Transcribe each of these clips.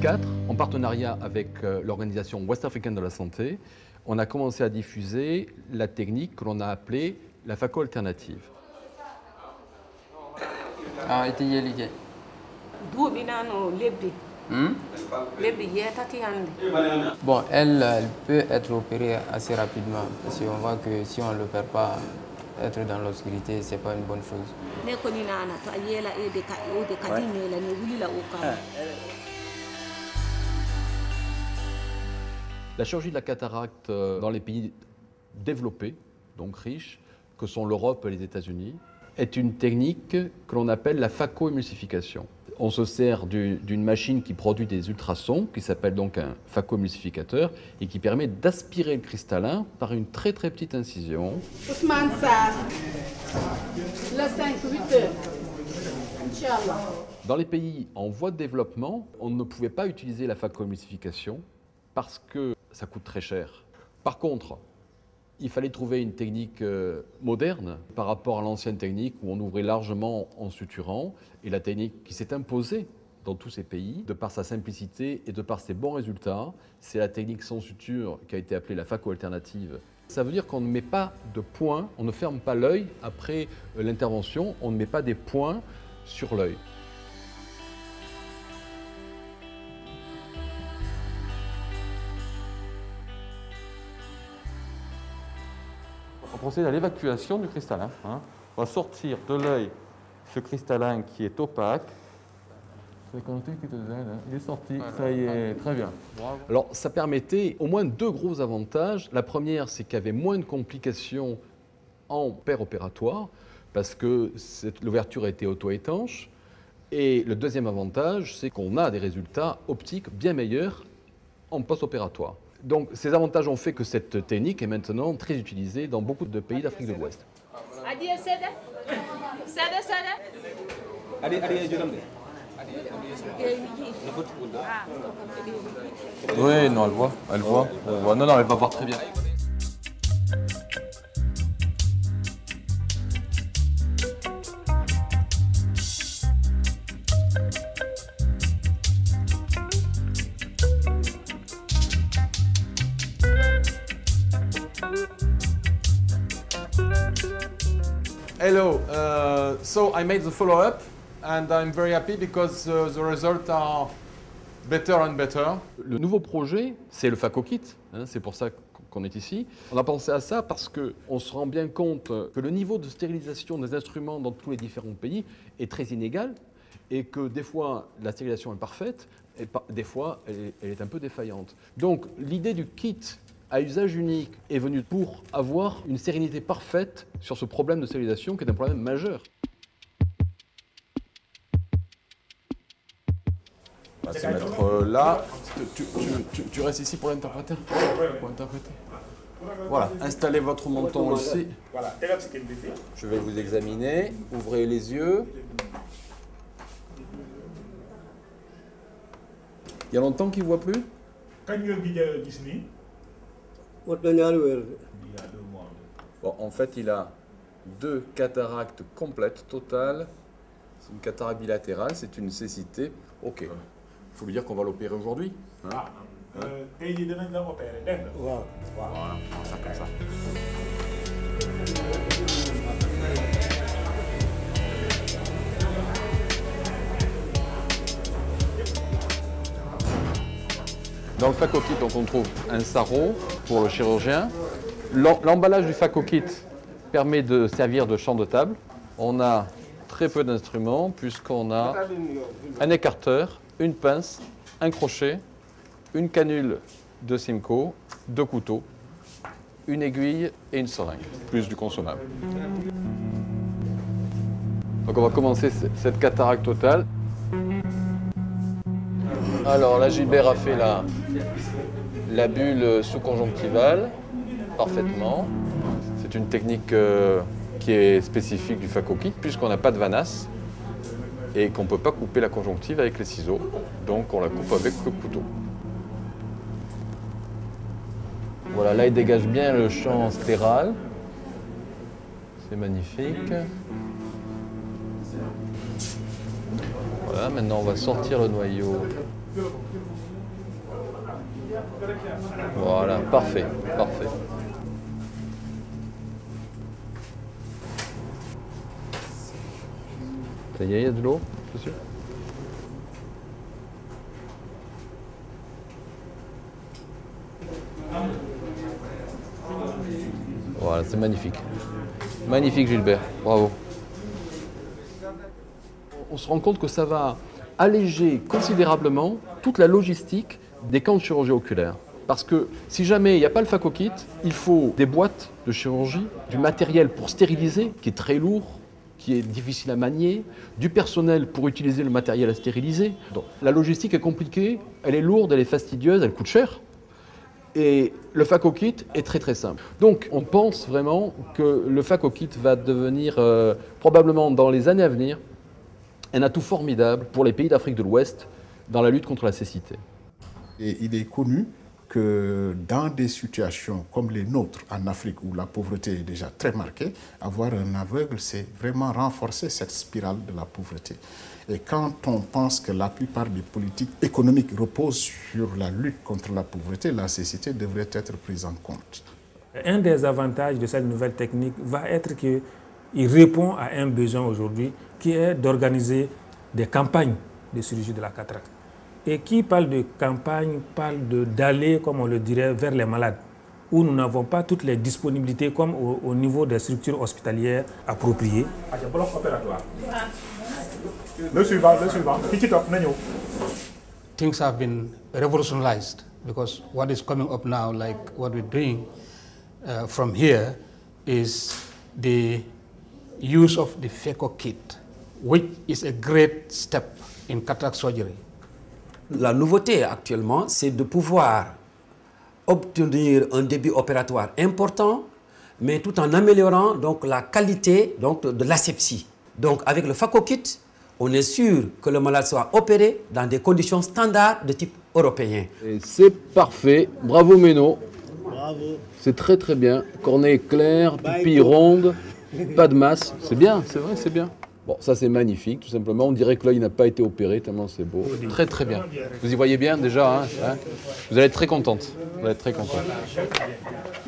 2004, en partenariat avec l'organisation West African de la santé, on a commencé à diffuser la technique que l'on a appelée la phaco alternative. Ah, et tu Bon, elle peut être opérée assez rapidement, parce qu'on voit que si on ne le perd pas, être dans l'obscurité, ce n'est pas une bonne chose. La chirurgie de la cataracte dans les pays développés, donc riches, que sont l'Europe et les États-Unis, est une technique que l'on appelle la phacoémulsification. On se sert d'une machine qui produit des ultrasons, qui s'appelle donc un phacoémulsificateur, et qui permet d'aspirer le cristallin par une très très petite incision. Ousmane Sarr, le 5-8 heures, Inch'Allah. Dans les pays en voie de développement, on ne pouvait pas utiliser la phacoémulsification parce que ça coûte très cher. Par contre, il fallait trouver une technique moderne par rapport à l'ancienne technique où on ouvrait largement en suturant. Et la technique qui s'est imposée dans tous ces pays, de par sa simplicité et de par ses bons résultats, c'est la technique sans suture qui a été appelée la phaco alternative. Ça veut dire qu'on ne met pas de points, on ne ferme pas l'œil après l'intervention, on ne met pas des points sur l'œil. On procède à l'évacuation du cristallin. On va sortir de l'œil ce cristallin qui est opaque. Il est sorti, ça y est, très bien. Alors ça permettait au moins deux gros avantages. La première, c'est qu'il y avait moins de complications en opératoire parce que l'ouverture était auto-étanche. Et le deuxième avantage, c'est qu'on a des résultats optiques bien meilleurs en post-opératoire. Donc ces avantages ont fait que cette technique est maintenant très utilisée dans beaucoup de pays d'Afrique de l'Ouest. Oui, non, elle voit. Non, elle va voir très bien. Hello, so I made the follow-up and I'm very happy because the results are better and better. Le nouveau projet, c'est le PhacoKit, c'est pour ça qu'on est ici. On a pensé à ça parce qu'on se rend bien compte que le niveau de stérilisation des instruments dans tous les différents pays est très inégal et que des fois la stérilisation est parfaite et des fois elle est un peu défaillante. Donc l'idée du kit à usage unique est venu pour avoir une sérénité parfaite sur ce problème de stérilisation qui est un problème majeur. On va se mettre là. Tu restes ici pour l'interpréter. Voilà, installez votre menton ici. Je vais vous examiner. Ouvrez les yeux. Il y a longtemps qu'il ne voit plus? Bon, en fait, il a 2 cataractes complètes, totales. C'est une cataracte bilatérale, c'est une cécité. Ok. Il faut lui dire qu'on va l'opérer aujourd'hui. Voilà, on va faire comme ça. Dans le PhacoKit, donc, on trouve un sarrau pour le chirurgien. L'emballage du PhacoKit permet de servir de champ de table. On a très peu d'instruments puisqu'on a un écarteur, une pince, un crochet, une canule de Simcoe, 2 couteaux, une aiguille et une seringue, plus du consommable. Donc on va commencer cette cataracte totale. Alors là, Gilbert a fait la bulle sous-conjonctivale parfaitement. C'est une technique qui est spécifique du PhacoKit puisqu'on n'a pas de vanasse et qu'on ne peut pas couper la conjonctive avec les ciseaux. Donc on la coupe avec le couteau. Voilà, là il dégage bien le champ scléral. C'est magnifique. Voilà, maintenant on va sortir le noyau Voilà, parfait, parfait. Ça y est, il y a de l'eau, monsieur? Voilà, c'est magnifique. Magnifique, Gilbert, bravo. On se rend compte que ça va alléger considérablement toute la logistique des camps de chirurgie oculaire. Parce que si jamais il n'y a pas le phaco-kit, il faut des boîtes de chirurgie, du matériel pour stériliser, qui est très lourd, qui est difficile à manier, du personnel pour utiliser le matériel à stériliser. Donc, la logistique est compliquée, elle est lourde, elle est fastidieuse, elle coûte cher. Et le phaco-kit est très très simple. Donc on pense vraiment que le phaco-kit va devenir, probablement dans les années à venir, un atout formidable pour les pays d'Afrique de l'Ouest dans la lutte contre la cécité. Et il est connu que dans des situations comme les nôtres en Afrique où la pauvreté est déjà très marquée, avoir un aveugle, c'est vraiment renforcer cette spirale de la pauvreté. Et quand on pense que la plupart des politiques économiques reposent sur la lutte contre la pauvreté, la cécité devrait être prise en compte. Un des avantages de cette nouvelle technique va être qu'il répond à un besoin aujourd'hui qui est d'organiser des campagnes de chirurgie de la cataracte. Et qui parle de campagne, parle d'aller, comme on le dirait, vers les malades, où nous n'avons pas toutes les disponibilités comme au niveau des structures hospitalières appropriées. Le suivant. Things have been revolutionized because what is coming up now, like what we're doing from here, is the use of the phaco-kit, which is a great step in cataract surgery. La nouveauté actuellement, c'est de pouvoir obtenir un débit opératoire important, mais tout en améliorant donc, la qualité donc, de l'asepsie. Donc avec le phaco-kit, on est sûr que le malade soit opéré dans des conditions standards de type européen. C'est parfait, bravo Méno. Bravo. C'est très très bien. Cornée claire, pupille ronde, pas de masse. C'est bien, c'est vrai, c'est bien. Bon, ça c'est magnifique, tout simplement. On dirait que l'œil n'a pas été opéré, tellement c'est beau. Très très bien. Vous y voyez bien déjà, hein. Vous allez être très contente. Vous allez être très contente.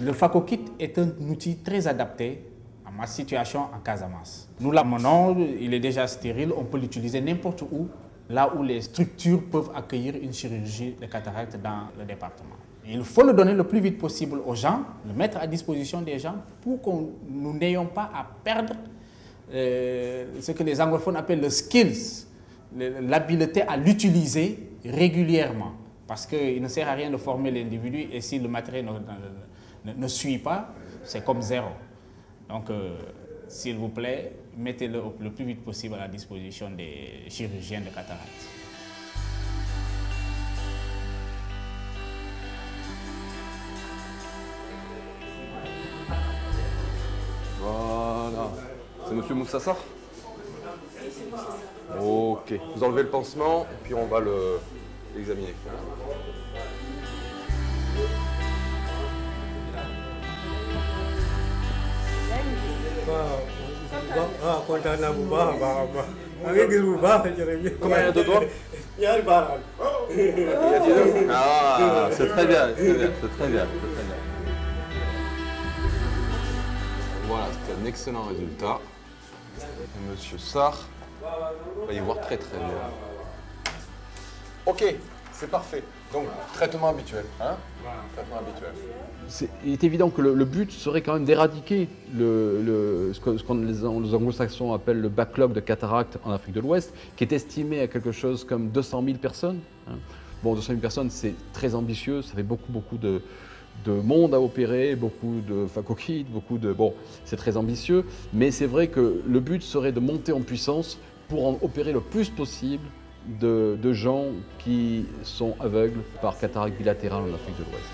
Le phaco-kit est un outil très adapté à ma situation en Casamance. Nous l'amenons, il est déjà stérile, on peut l'utiliser n'importe où, là où les structures peuvent accueillir une chirurgie de cataracte dans le département. Il faut le donner le plus vite possible aux gens, le mettre à disposition des gens pour que nous n'ayons pas à perdre ce que les anglophones appellent le skills, l'habileté à l'utiliser régulièrement. Parce qu'il ne sert à rien de former l'individu et si le matériel ne suit pas, c'est comme zéro. Donc, s'il vous plaît, mettez-le le plus vite possible à la disposition des chirurgiens de cataracte. Voilà. C'est monsieur Moussassar? Ok. Vous enlevez le pansement et puis on va l'examiner. Combien il y a de doigts? Ah, c'est très bien, c'est très bien. Voilà, c'est un excellent résultat. Et monsieur Sarr va y voir très très bien. Ok, c'est parfait. Donc, traitement habituel. Hein? Traitement habituel. Il est évident que le but serait quand même d'éradiquer ce que les anglo-saxons appellent le backlog de cataracte en Afrique de l'Ouest, qui est estimé à quelque chose comme 200 000 personnes. Hein. Bon, 200 000 personnes, c'est très ambitieux, ça fait beaucoup de monde à opérer, beaucoup de phaco-kit, Bon, c'est très ambitieux, mais c'est vrai que le but serait de monter en puissance pour en opérer le plus possible de gens qui sont aveugles par cataracte bilatérale en Afrique de l'Ouest.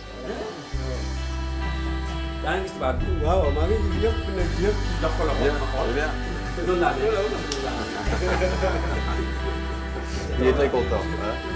Il est très content. Hein?